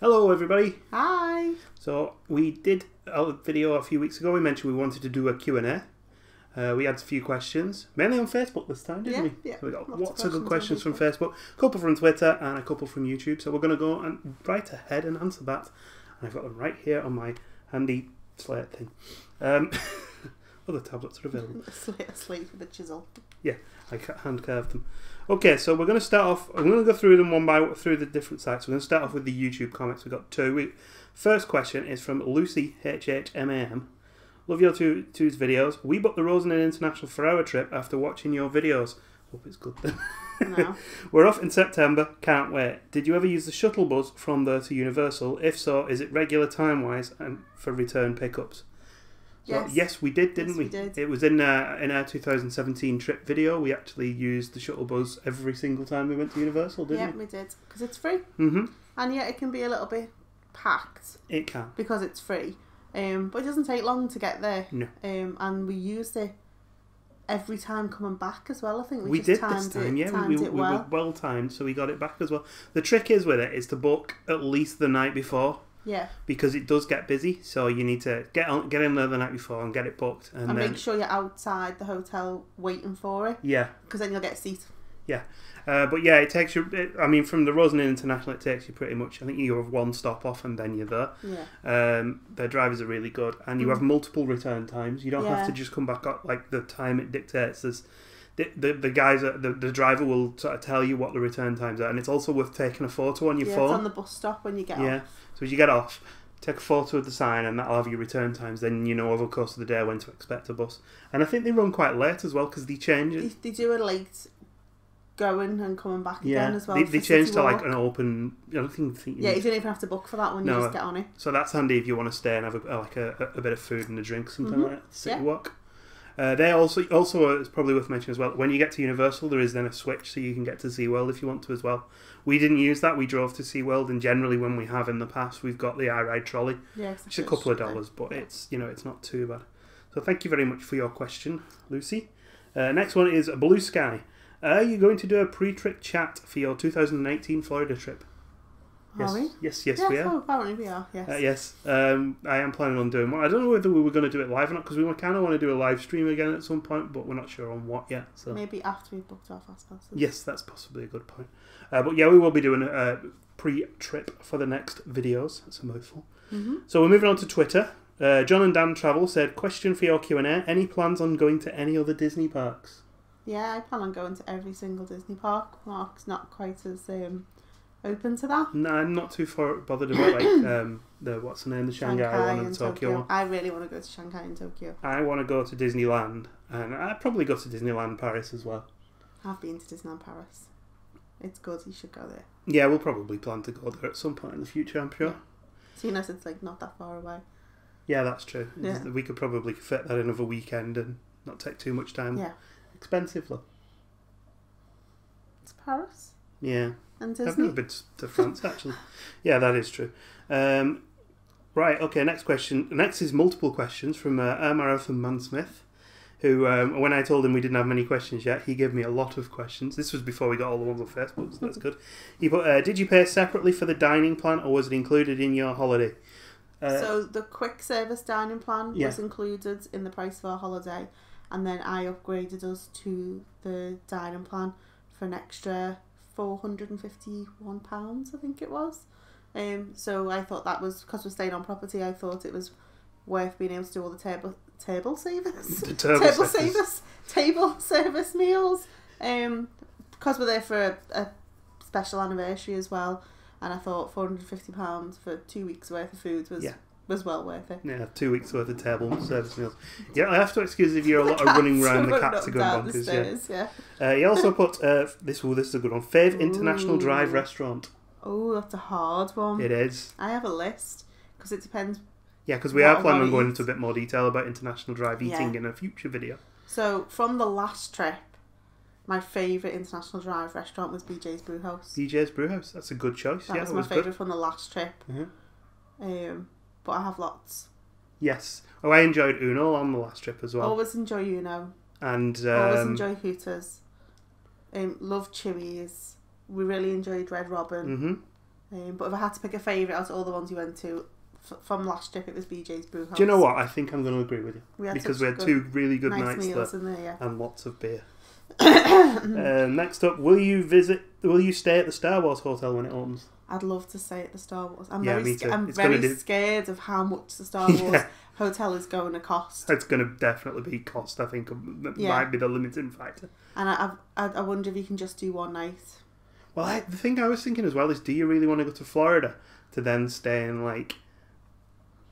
Hello everybody. Hi. So we did a video a few weeks ago. We mentioned we wanted to do a Q&A. We had a few questions, mainly on Facebook this time, didn't we? Yeah. So we got Lots lots of of good questions questions on from Facebook, a couple from Twitter and a couple from YouTube. So we're going to go and right ahead and answer that. And I've got them right here on my handy slate thing. Other tablets are available. A slate with a chisel. Yeah, I hand carved them. Okay, so we're going to start off. I'm going to go through them one by one through the different sites. We're going to start off with the YouTube comments. We've got two. First question is from Lucy HHMAM. Love your two's videos. We booked the Rosenheim International for our trip after watching your videos. Hope it's good then. No. We're off in September. Can't wait. Did you ever use the shuttle bus from there to Universal? If so, is it regular time-wise and for return pickups? So, yes, we did, didn't we? We did. It was in our 2017 trip video. We actually used the shuttle bus every single time we went to Universal, didn't we? Yeah, we did. Because it's free. Mm-hmm. And yet it can be a little bit packed. It can. Because it's free. But it doesn't take long to get there. No. And we used it every time coming back as well, I think. We did this time, yeah. We were well timed, so we got it back as well. The trick is with it is to book at least the night before. Yeah. Because it does get busy, so you need to get in there the night before and get it booked. And then, make sure you're outside the hotel waiting for it. Yeah. Because then you'll get a seat. Yeah. But yeah, it takes you... I mean, from the Rosenheim International, it takes you pretty much... I think you have one stop off and then you're there. Yeah. Their drivers are really good. And you have multiple return times. You don't have to just come back up like the time it dictates. There's... The guys, the driver will sort of tell you what the return times are, and it's also worth taking a photo on your phone. Yeah, it's on the bus stop when you get off. Yeah, so as you get off, take a photo of the sign, and that'll have your return times. Then you know over the course of the day when to expect a bus. And I think they run quite late as well because they change it. They do a late going and coming back again as well. They change to like an open. I don't think you don't even have to book for that one. You just get on it. So that's handy if you want to stay and have a bit of food and a drink, something like that. City walk. They also it's probably worth mentioning as well, when you get to Universal there is then a switch so you can get to SeaWorld if you want to as well. We didn't use that, we drove to SeaWorld, and generally when we have in the past we've got the iRide trolley, which is a couple of dollars, but it's it's not too bad. So thank you very much for your question, Lucy. Next one is Blue Sky. Are you going to do a pre-trip chat for your 2018 Florida trip? Yes, we are. Oh, apparently we are, yes. Yes, I am planning on doing one. I don't know whether we were going to do it live or not, because we kind of want to do a live stream again at some point, but we're not sure on what yet. So maybe after we've booked our fast passes. Yes, that's possibly a good point. But yeah, we will be doing a pre-trip for the next videos. That's a mouthful. So we're moving on to Twitter. John and Dan Travel said, question for your Q&A. Any plans on going to any other Disney parks? Yeah, I plan on going to every single Disney park. Mark's not quite as... open to that? No, I'm not too bothered about the what's the name, the Shanghai one and the Tokyo one. I really want to go to Shanghai and Tokyo. I want to go to Disneyland, and I'd probably go to Disneyland Paris as well. I've been to Disneyland Paris. It's good. You should go there. Yeah, we'll probably plan to go there at some point in the future, I'm sure. So it's like not that far away. Yeah, that's true. Yeah. We could probably fit that in over a weekend and not take too much time. Yeah. Expensive though. It's Paris. Yeah. And Disney. I've never been to France, actually. Yeah, that is true. Right, okay, next question. Next is multiple questions from Marathon Mansmith, who, when I told him we didn't have many questions yet, he gave me a lot of questions. This was before we got all the ones on Facebook, so that's good. He put, did you pay separately for the dining plan, or was it included in your holiday? So the quick service dining plan was included in the price of our holiday, and then I upgraded us to the dining plan for an extra £451, I think it was. So I thought that was, because we're staying on property, I thought it was worth being able to do all the table service meals. Because we're there for a special anniversary as well, and I thought £450 for 2 weeks worth of food was well worth it. Yeah, 2 weeks worth of table service meals. Yeah, I have to excuse if you're a lot of running around, the cats are going bonkers. He also put, this is a good one, Fave International Drive Restaurant. Oh, that's a hard one. It is. I have a list, because it depends. Yeah, because we are planning on going into a bit more detail about International Drive eating in a future video. So, from the last trip, my favourite International Drive restaurant was BJ's Brewhouse. BJ's Brewhouse, that's a good choice. That was my favourite from the last trip. But I have lots. Yes. Oh, I enjoyed Uno on the last trip as well. Always enjoy Uno. And always enjoy Hooters. Love Chewy's. We really enjoyed Red Robin. But if I had to pick a favourite out of all the ones you went to, from last trip, it was BJ's Brewhouse. Do you know what? I think I'm going to agree with you. Because we had two really good nights meals there, in there, and lots of beer. Next up, will you stay at the Star Wars Hotel when it opens? I'd love to stay at the Star Wars. I'm me too. I'm very scared of how much the Star Wars hotel is going to cost. It's going to definitely be cost, I think. Might be the limiting factor. And I wonder if you can just do one night. Well, the thing I was thinking as well is, do you really want to go to Florida to then stay in like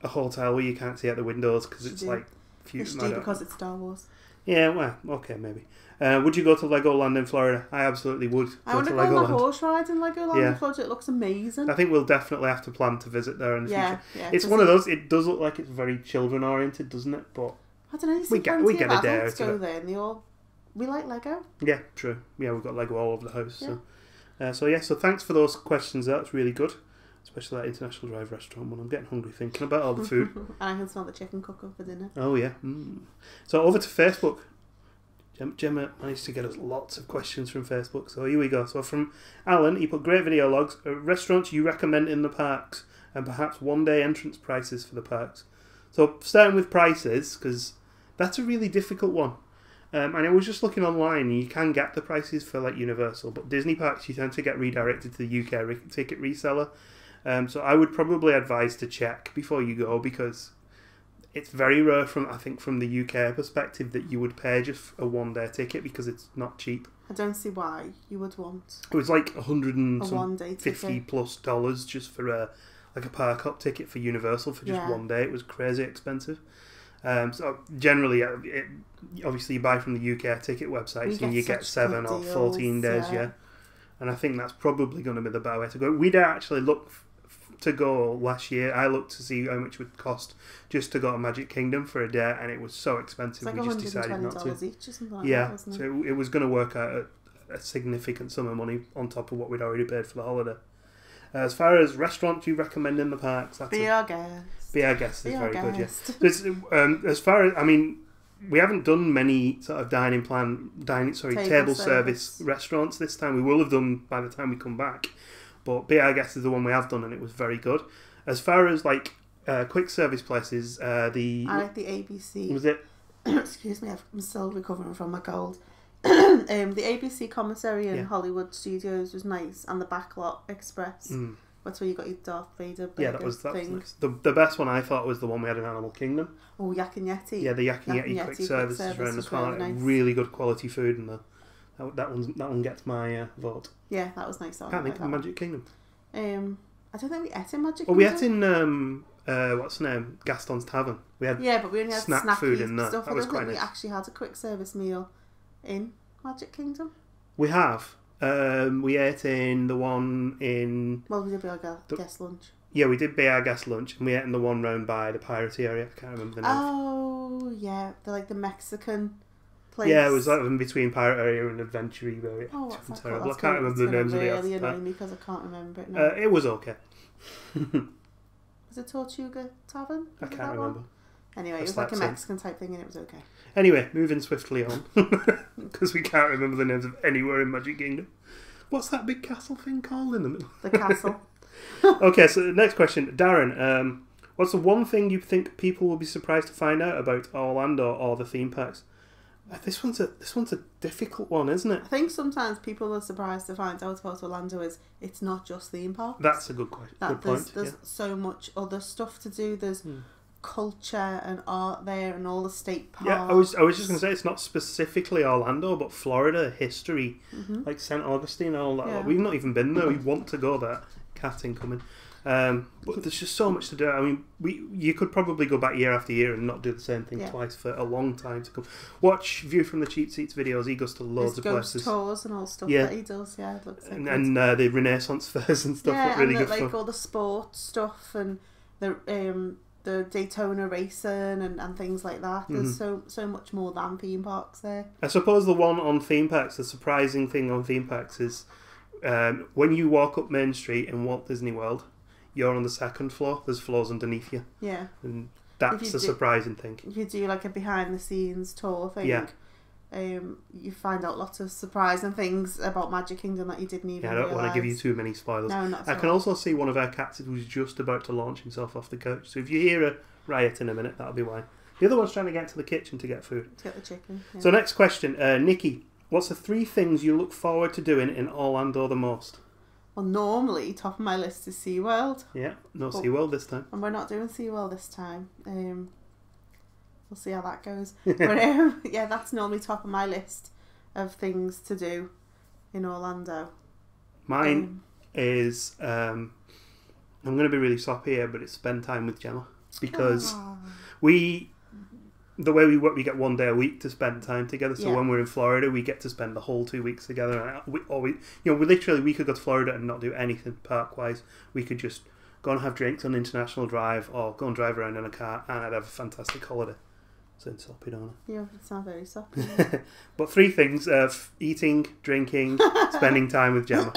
a hotel where you can't see out the windows because it's like... It's because it's Star Wars. Yeah, well, okay, maybe. Would you go to Legoland in Florida? I absolutely would. I want to go on a horse ride in Legoland in Florida. It looks amazing. I think we'll definitely have to plan to visit there in the future. Yeah, it's one of those. It does look like it's very children oriented, doesn't it? But I don't know. We get a day to go there, and we like Lego. Yeah, true. Yeah, we've got Lego all over the house. Yeah. So thanks for those questions. That's really good. Especially that International Drive restaurant one. I'm getting hungry thinking about all the food. And I can smell the chicken cooking for dinner. Oh yeah. So over to Facebook. Gemma managed to get us lots of questions from Facebook, so here we go. So from Alan, he put great video logs, restaurants you recommend in the parks, and perhaps one-day entrance prices for the parks. So starting with prices, because that's a really difficult one. And I was just looking online, and you can get the prices for like Universal, but Disney parks you tend to get redirected to the UK ticket reseller. So I would probably advise to check before you go, because it's very rare from the UK perspective that you would pay just a one-day ticket, because it's not cheap. I don't see why you would want. It was like $150 plus just for a park hop ticket for Universal for just one day. It was crazy expensive. So generally, obviously you buy from the UK ticket websites and you get 7 or 14 days. Yeah, and I think that's probably going to be the better way to go. We'd actually look to go last year. I looked to see how much it would cost just to go to Magic Kingdom for a day, and it was so expensive. It's like we just decided not to. Each or something like that, wasn't it? So it was going to work out a significant sum of money on top of what we'd already paid for the holiday. As far as restaurants you recommend in the parks, Be Our Guest. Be Our Guest is very good. Yeah. As far as we haven't done many sort of table service restaurants this time. We will have done by the time we come back. But Be Our Guest is the one we have done, and it was very good. As far as like quick service places, I like the ABC. Was it? Excuse me, I'm still recovering from my cold. The ABC commissary in Hollywood Studios was nice, and the Backlot Express. That's where you got your Darth Vader burger that was thing. Nice. The best one I thought was the one we had in Animal Kingdom. Oh, Yak and Yeti. Yeah, the Yak and Yeti quick service is around the corner. Really, nice. Really good quality food, and that one gets my vote. Yeah, that was nice. I can't think of Magic Kingdom. I don't think we ate in Magic Kingdom. Well, we ate in what's the name? Gaston's Tavern. We had but we only had snack food in there. Stuff. That was quite nice. We actually had a quick service meal in Magic Kingdom. We have. We ate in the one in... Well, we did Be Our Guest lunch. Yeah, we did Be Our Guest lunch, and we ate in the one round by the Piracy area. I can't remember the name. Oh, yeah. They're like the Mexican place. Yeah, it was like in between Pirate area and Adventure area. Oh, what's that terrible. Called? I can't remember the names of the really annoying me because I can't remember it now. It was okay. Was it Tortuga Tavern? I can't remember. Anyway, it was like a Mexican type thing, and it was okay. Anyway, moving swiftly on, because we can't remember the names of anywhere in Magic Kingdom. What's that big castle thing called in the middle? The castle. Okay, so the next question. Darren, what's the one thing you think people will be surprised to find out about Orlando or the theme parks? This one's a difficult one, isn't it? I think sometimes people are surprised to find out about Orlando is it's not just theme parks. That's a good question. Good point. There's so much other stuff to do. There's culture and art there, and all the state parks. Yeah, I was just going to say it's not specifically Orlando, but Florida history, like St. Augustine and all that. Yeah. We've not even been there. We want to go there. Cat incoming. But there's just so much to do. I mean, you could probably go back year after year and not do the same thing twice for a long time to come. Watch View from the Cheap Seats videos. He goes to loads of places. Tours and all stuff that he does. Yeah, it looks like and the Renaissance fairs and stuff. Yeah, really and good like all the sports stuff and the Daytona racing and things like that. There's so much more than theme parks there. I suppose the one on theme parks, the surprising thing on theme parks is when you walk up Main Street in Walt Disney World, you're on the second floor. There's floors underneath you. Yeah. And that's a surprising thing. If you do like a behind the scenes tour thing, You find out lots of surprising things about Magic Kingdom that you didn't even realise. I don't want to give you too many spoilers. No, not I can also see one of our cats who's just about to launch himself off the coach. So if you hear a riot in a minute, that'll be why. The other one's trying to get to the kitchen to get food. To get the chicken. Yeah. So next question, Nikki. What's the 3 things you look forward to doing in Orlando the most? Well, normally, top of my list is SeaWorld. Yeah, no SeaWorld this time. And we're not doing SeaWorld this time. We'll see how that goes. But yeah, that's normally top of my list of things to do in Orlando. Mine is, I'm going to be really soppy here, but it's spend time with Gemma. Because the way we work, we get 1 day a week to spend time together. So when we're in Florida, we get to spend the whole 2 weeks together. We literally, we could go to Florida and not do anything park-wise. We could just go and have drinks on International Drive or go and drive around in a car, and I'd have a fantastic holiday. So it's soppy, don't I? Yeah, it's not very soppy. But 3 things, eating, drinking, spending time with Gemma.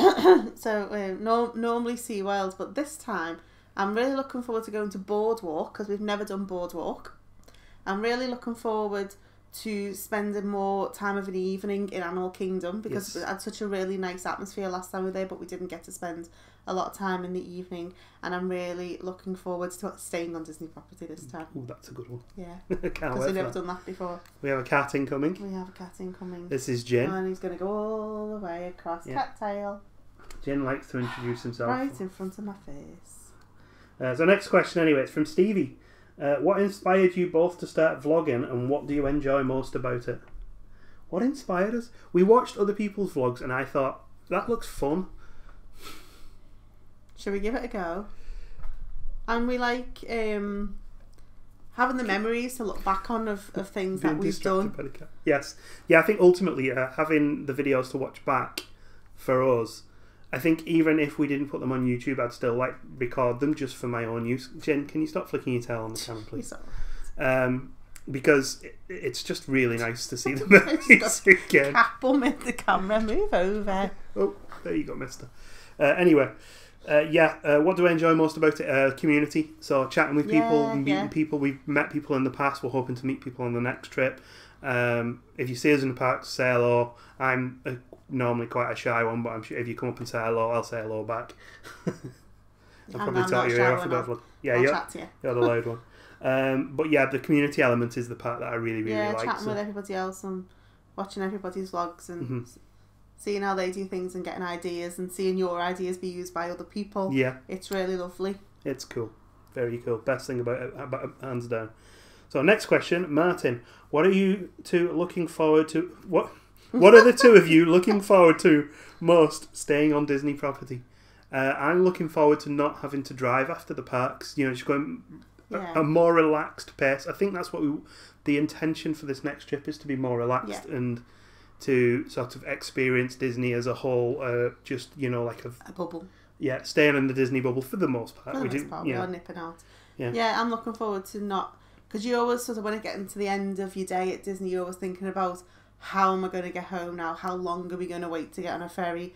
So normally SeaWorld, but this time I'm really looking forward to going to Boardwalk because we've never done Boardwalk. I'm really looking forward to spending more time of an evening in Animal Kingdom because we had such a really nice atmosphere last time we were there, but we didn't get to spend a lot of time in the evening, and I'm really looking forward to staying on Disney property this time. Oh, that's a good one. Yeah. Because we've never done that before. We have a cat incoming. We have a cat incoming. This is Jen. And he's going to go all the way across Cattail. Jen likes to introduce himself. Right in front of my face. So next question anyway, it's from Stevie. What inspired you both to start vlogging, and what do you enjoy most about it? What inspired us? We watched other people's vlogs and I thought, that looks fun. Shall we give it a go? And we like having the memories to look back on of things that we've done. Yes. Yeah, I think ultimately having the videos to watch back for us, I think even if we didn't put them on YouTube, I'd still like record them just for my own use. Jen, can you stop flicking your tail on the camera, please? Because it's just really nice to see them again. Apple made the camera move over. Oh, there you go, mister. Anyway, what do I enjoy most about it? Community. So chatting with people, meeting people. We've met people in the past. We're hoping to meet people on the next trip. If you see us in the park, say hello. I'm normally quite a shy one, but I'm sure if you come up and say hello, I'll say hello back. I'll probably talk your ear off about vlog. Yeah, you're the loud one. But yeah, the community element is the part that I really like. Chatting with everybody else and watching everybody's vlogs and seeing how they do things and getting ideas and seeing your ideas be used by other people. Yeah, it's really lovely. It's cool, very cool. Best thing about it, hands down. So next question, Martin. What are you two looking forward to? What are the two of you looking forward to most staying on Disney property? I'm looking forward to not having to drive after the parks. You know, just going a more relaxed pace. I think that's what the intention for this next trip is, to be more relaxed and to sort of experience Disney as a whole. Just, you know, like a bubble. Yeah, staying in the Disney bubble for the most part. We are nipping out. Yeah, I'm looking forward to not... Because you always sort of, when it gets into the end of your day at Disney, you're always thinking about, how am I going to get home now? How long are we going to wait to get on a ferry?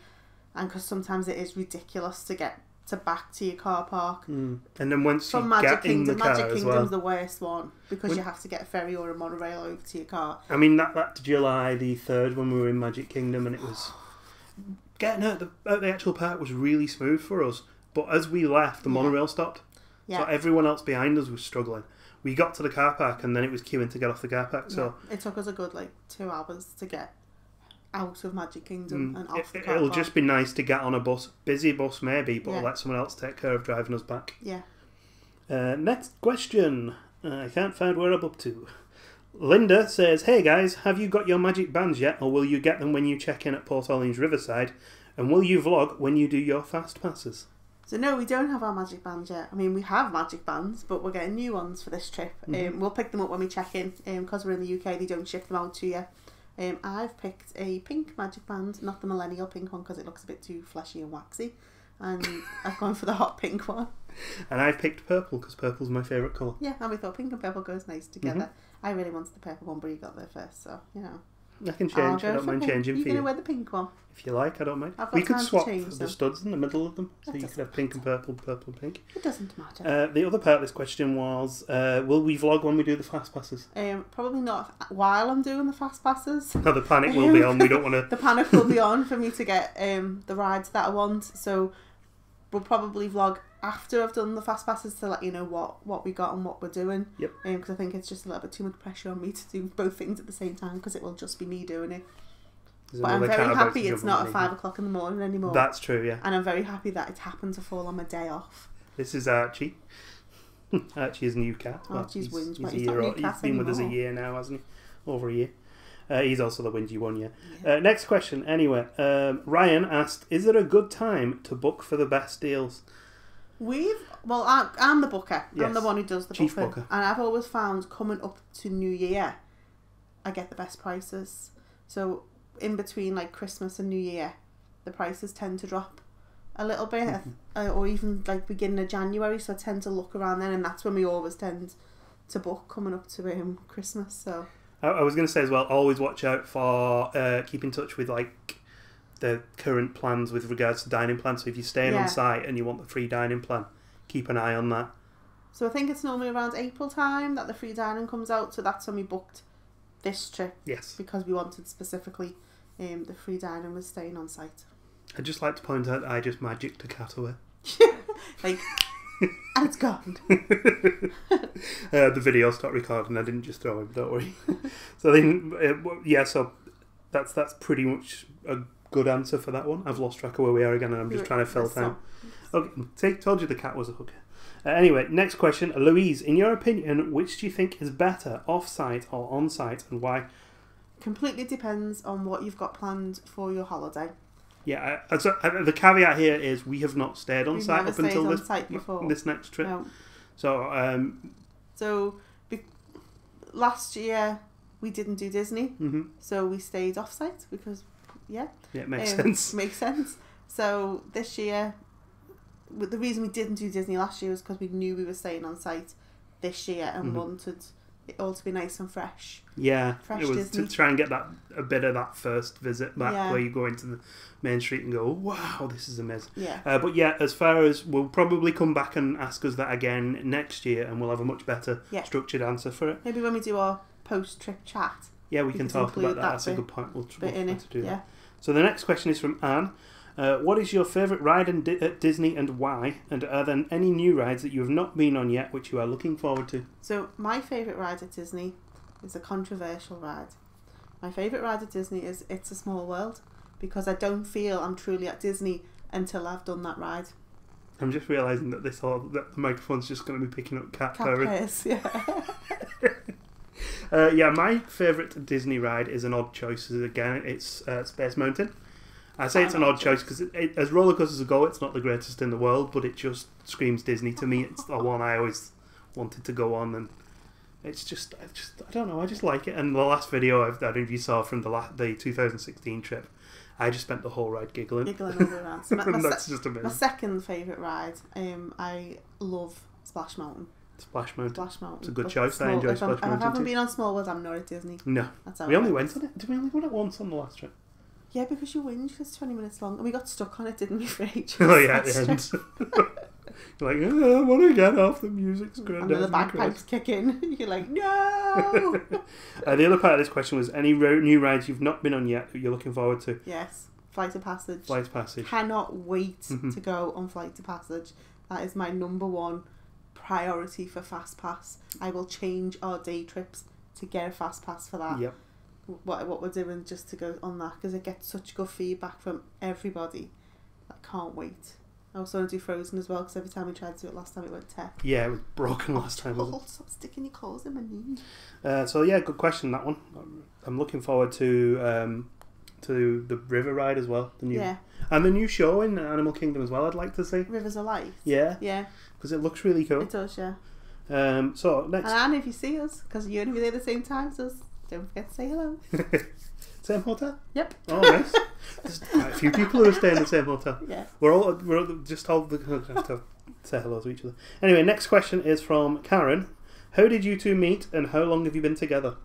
And because sometimes it is ridiculous to get back to your car park. And then once you get in the car Magic as Kingdom's well, the worst one because you have to get a ferry or a monorail over to your car. I mean, that July the 3rd when we were in Magic Kingdom, and it was getting out the actual park was really smooth for us. But as we left, the monorail stopped. Yeah. So everyone else behind us was struggling. We got to the car park and then it was queuing to get off the car park. So it took us a good 2 hours to get out of Magic Kingdom and off the car It'll park. Just be nice to get on a bus, busy bus maybe, but let someone else take care of driving us back. Yeah. Next question. I can't find where I'm up to. Linda says, "Hey guys, have you got your magic bands yet, or will you get them when you check in at Port Orleans Riverside? And will you vlog when you do your fast passes?" So no, we don't have our magic bands yet. I mean, we have magic bands, but we're getting new ones for this trip. We'll pick them up when we check in. Because we're in the UK, they don't ship them out to you. I've picked a pink magic band, not the millennial pink one because it looks a bit too fleshy and waxy. And I've gone for the hot pink one. And I've picked purple because purple's my favourite colour. Yeah, and we thought pink and purple goes nice together. I really wanted the purple one, but you got there first, so, you know. I can change. I don't mind changing for you. You're going to wear the pink one? If you like, I don't mind. I've got We could swap change, the studs in the middle of them, so you could have pink and purple, purple and pink. It doesn't matter. The other part of this question was, will we vlog when we do the fast passes? Probably not while I'm doing the fast passes. No, the panic will be on. We don't want to... The panic will be on for me to get the rides that I want, so we'll probably vlog after I've done the fast passes to let you know what we got and what we're doing. Yep. Because I think it's just a little bit too much pressure on me to do both things at the same time, because it will just be me doing it. But I'm very happy it's not at 5 o'clock in the morning anymore. That's true, yeah. And I'm very happy that it happened to fall on my day off. This is Archie. Archie's new cat. Archie's whinge, but he's been with us a year now, hasn't he? Over a year. He's also the whingy one, yeah. Next question, anyway. Ryan asked, is there a good time to book for the best deals? I'm the booker. Yes. I'm the one who does the Chief booking. booker. And I've always found coming up to New Year, I get the best prices. So in between like Christmas and New Year, the prices tend to drop a little bit, or even like beginning of January. So I tend to look around then, and that's when we always tend to book coming up to Christmas. So I was going to say as well, always watch out for keep in touch with like the current plans with regards to dining plans. So if you're staying on site and you want the free dining plan, keep an eye on that. So I think it's normally around April time that the free dining comes out. So that's when we booked this trip. Yes. Because we wanted specifically the free dining was staying on site. I'd just like to point out that I just magicked a cat away. And it's gone. The video stopped recording. I didn't just throw him, don't worry. So then, so that's pretty much a good answer for that one. I've lost track of where we are again, and I'm just trying to fill time. Okay, told you the cat was a hooker. Anyway, next question. Louise, in your opinion, which do you think is better, off-site or on-site, and why? Completely depends on what you've got planned for your holiday. Yeah, the caveat here is we have not stayed on site up until this next trip. No. So, last year we didn't do Disney, so we stayed off-site because, it makes sense. Makes sense. So this year, the reason we didn't do Disney last year was because we knew we were staying on site this year and wanted it all to be nice and fresh. Yeah, fresh it was Disney. To try and get a bit of that first visit back where you go into the main street and go, wow, this is amazing. Yeah. But as far as we'll probably come back and ask us that again next year, and we'll have a much better structured answer for it. Maybe when we do our post-trip chat. Yeah, we can talk about that. That's a good point. We'll try to do that. So the next question is from Anne. What is your favourite ride at Disney and why? And are there any new rides that you have not been on yet which you are looking forward to? So my favourite ride at Disney is a controversial ride. My favourite ride at Disney is It's a Small World, because I don't feel I'm truly at Disney until I've done that ride. I'm just realising that the microphone's just going to be picking up cat purring. My favourite Disney ride is an odd choice. Again, it's Space Mountain. I say it's an odd choice because as roller coasters go, it's not the greatest in the world, but it just screams Disney to me. It's the one I always wanted to go on, and it's just I don't know, I just like it. And the last video I don't know if you saw from the 2016 trip, I just spent the whole ride giggling all around. So that's just amazing. My second favourite ride, I love Splash Mountain. Splash Mountain. It's a good but choice. I enjoy Splash Mountain. If I haven't been on Small World, I'm not at Disney. No. We only went on it. Did we only go on it once on the last trip? Yeah, because you whinge for 20 minutes long, and we got stuck on it, didn't we, for ages? Oh yeah, at the end. You're like, I want to get off, the music's great. And then the bagpipes kick in. You're like, no! The other part of this question was, any new rides you've not been on yet that you're looking forward to? Yes, Flight of Passage. Flight of Passage. Cannot wait to go on Flight of Passage. That is my number one priority for Fast Pass. I will change our day trips to get a Fast Pass for that. Yep. What we're doing just to go on that, because it gets such good feedback from everybody. I can't wait. I also want to do Frozen as well, because every time we tried to do it last time it went tech. Yeah, it was broken last time. Stop sticking your claws in my knee. Good question, that one. I'm looking forward to the river ride as well. And the new show in Animal Kingdom as well. I'd like to see Rivers of Life. Yeah, because it looks really cool. It does, yeah. So next, and if you see us, because you're going to be there at the same time as us, don't forget to say hello. Same hotel? Yep. Oh, nice. There's quite a few people who are staying in the same hotel. Yeah. We're just all have to say hello to each other. Anyway, next question is from Karen. How did you two meet, and how long have you been together?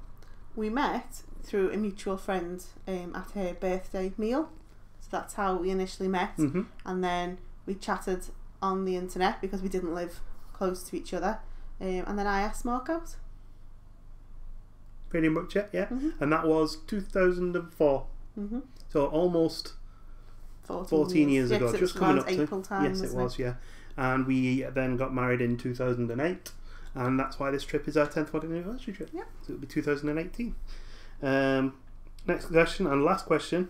We met through a mutual friend at her birthday meal. So that's how we initially met. And then we chatted on the internet because we didn't live close to each other. And then I asked Mark out. Pretty much it, yeah. And that was 2004. So almost 14 years ago. Just coming up to April time. Yes, it was, yeah. And we then got married in 2008. And that's why this trip is our 10th wedding anniversary trip. Yeah. So it'll be 2018. Next question and last question.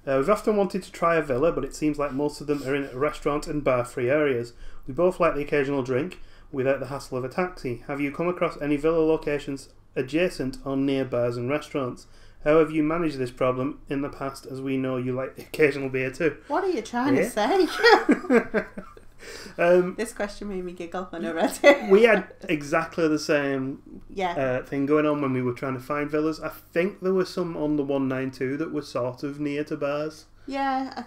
We've often wanted to try a villa, but it seems like most of them are in restaurant and bar-free areas. We both like the occasional drink without the hassle of a taxi. Have you come across any villa locations adjacent or near bars and restaurants? How have you managed this problem in the past, as we know you like the occasional beer too? What are you trying to say? This question made me giggle when I read it. We had exactly the same thing going on when we were trying to find villas. I think there were some on the 192 that were sort of near to bars. Yeah,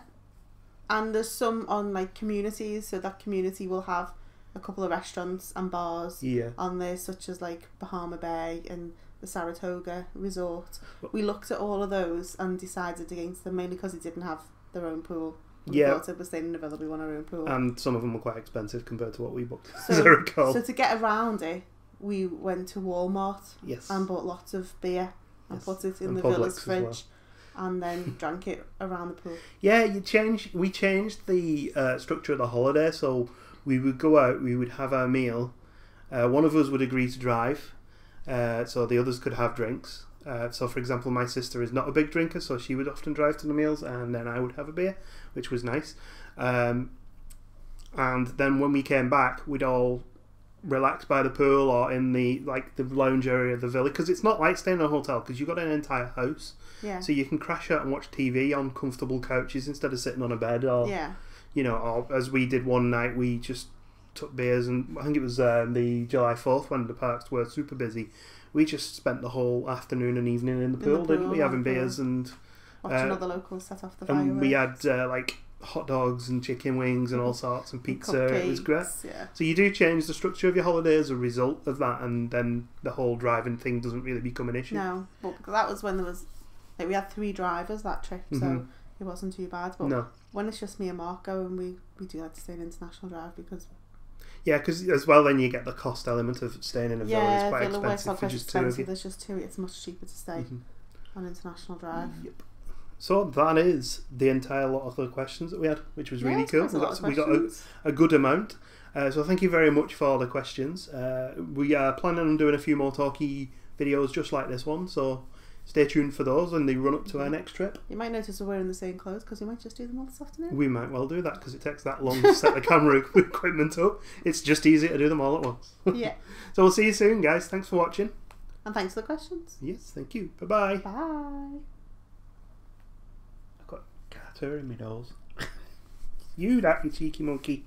and there's some on like communities, so that community will have a couple of restaurants and bars on there, such as like Bahama Bay and the Saratoga Resort. We looked at all of those and decided against them, mainly because they didn't have their own pool. We thought it was staying in a villa, we want our own pool. And some of them were quite expensive compared to what we booked, so, as I recall. So to get around it, we went to Walmart and bought lots of beer and put it in the villa's fridge and then drank it around the pool. Yeah, we changed the structure of the holiday, so we would go out, we would have our meal, one of us would agree to drive, so the others could have drinks. So for example, my sister is not a big drinker, so she would often drive to the meals and then I would have a beer, which was nice. And then when we came back, we'd all relax by the pool or in the lounge area of the villa, because it's not like staying in a hotel, because you've got an entire house, so you can crash out and watch TV on comfortable couches instead of sitting on a bed, or or as we did one night, we just took beers, and I think it was the July 4th when the parks were super busy. We just spent the whole afternoon and evening in the pool, didn't we? Having beers and watching other locals set off the fireworks. And we had like hot dogs and chicken wings and all sorts, and pizza. Cupcakes, it was great. Yeah. So you do change the structure of your holiday as a result of that, and then the whole driving thing doesn't really become an issue. No, but that was when there was we had 3 drivers that trip, so it wasn't too bad. But when it's just me and Marco, and we do like to stay in International Drive because. Yeah, because as well, then you get the cost element of staying in a villa. It's quite expensive for just 2 of you. There's just 2. It's much cheaper to stay on International Drive. Yep. So that is the entire lot of the questions that we had, which was really cool. We got a good amount. So thank you very much for the questions. We are planning on doing a few more talky videos just like this one, so stay tuned for those when they run up to our next trip. You might notice we're wearing the same clothes because we might just do them all this afternoon. We might well do that because it takes that long to set the camera equipment up. It's just easy to do them all at once. Yeah. So we'll see you soon, guys. Thanks for watching. And thanks for the questions. Yes, thank you. Bye-bye. Bye. I've got cat hair in my nose. You cheeky monkey.